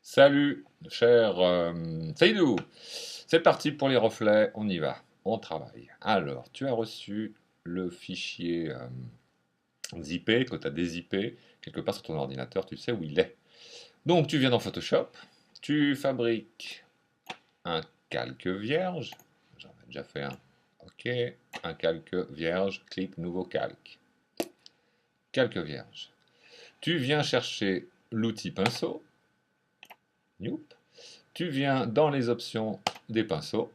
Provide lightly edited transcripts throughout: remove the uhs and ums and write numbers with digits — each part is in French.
Salut, cher Seydou. C'est parti pour les reflets, on y va, on travaille. Alors, tu as reçu le fichier zippé, que tu as dézippé, quelque part sur ton ordinateur, tu sais où il est. Donc, tu viens dans Photoshop, tu fabriques un calque vierge, j'en ai déjà fait un, ok, un calque vierge, clique nouveau calque, calque vierge. Tu viens chercher l'outil pinceau, Youp. Tu viens dans les options des pinceaux,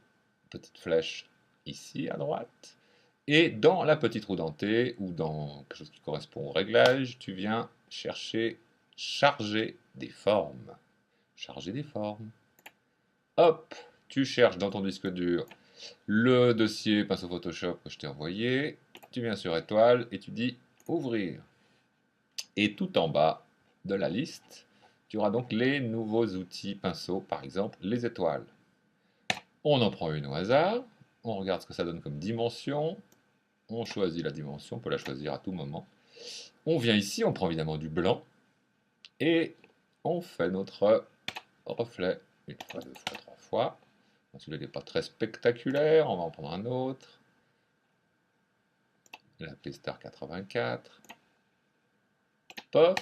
petite flèche ici à droite, et dans la petite roue dentée, ou dans quelque chose qui correspond au réglage, tu viens chercher charger des formes. Charger des formes. Hop, tu cherches dans ton disque dur le dossier pinceau Photoshop que je t'ai envoyé, tu viens sur étoile et tu dis ouvrir. Et tout en bas de la liste, tu auras donc les nouveaux outils pinceaux, par exemple les étoiles. On en prend une au hasard, on regarde ce que ça donne comme dimension, on choisit la dimension, on peut la choisir à tout moment. On vient ici, on prend évidemment du blanc, et on fait notre reflet une fois, deux fois, trois fois. Celui-là n'est pas très spectaculaire, on va en prendre un autre. L'appeler Star 84. Pof.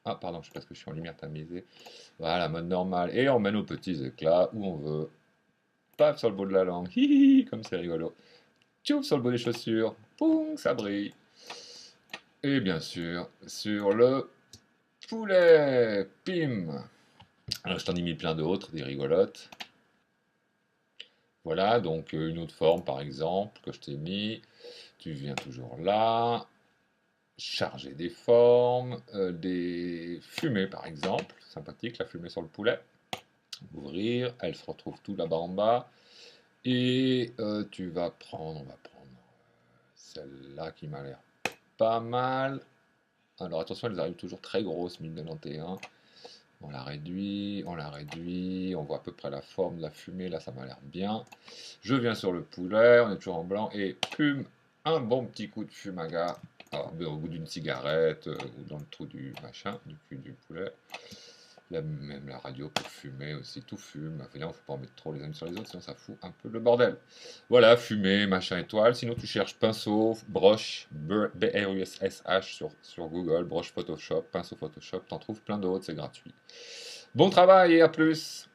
Ah pardon, je sais pas ce que je suis en lumière tamisée. Voilà, mode normal. Et on met nos petits éclats où on veut. Paf sur le bout de la langue. Hihi, comme c'est rigolo. Tchouf sur le bout des chaussures. Poum, ça brille. Et bien sûr, sur le poulet. Pim. Alors, je t'en ai mis plein d'autres, des rigolotes. Voilà, donc une autre forme par exemple que je t'ai mis. Tu viens toujours là. Charger des formes, des fumées par exemple. Sympathique la fumée sur le poulet. Ouvrir, elle se retrouve tout là-bas en bas. Et tu vas prendre, on va prendre celle-là qui m'a l'air pas mal. Alors attention, elles arrivent toujours très grosses, 1091. On la réduit, on voit à peu près la forme de la fumée, là ça m'a l'air bien. Je viens sur le poulet, on est toujours en blanc, et plume, un bon petit coup de fumaga, au bout d'une cigarette, ou dans le trou du machin, du cul du poulet. Même la radio peut fumer aussi, tout fume. Évidemment, faut pas en mettre trop les uns sur les autres, sinon ça fout un peu le bordel. Voilà, fumer, machin, étoile. Sinon, tu cherches pinceau, broche, B-R-U-S-S-H sur Google, broche Photoshop, pinceau Photoshop. T'en trouves plein d'autres, c'est gratuit. Bon travail et à plus!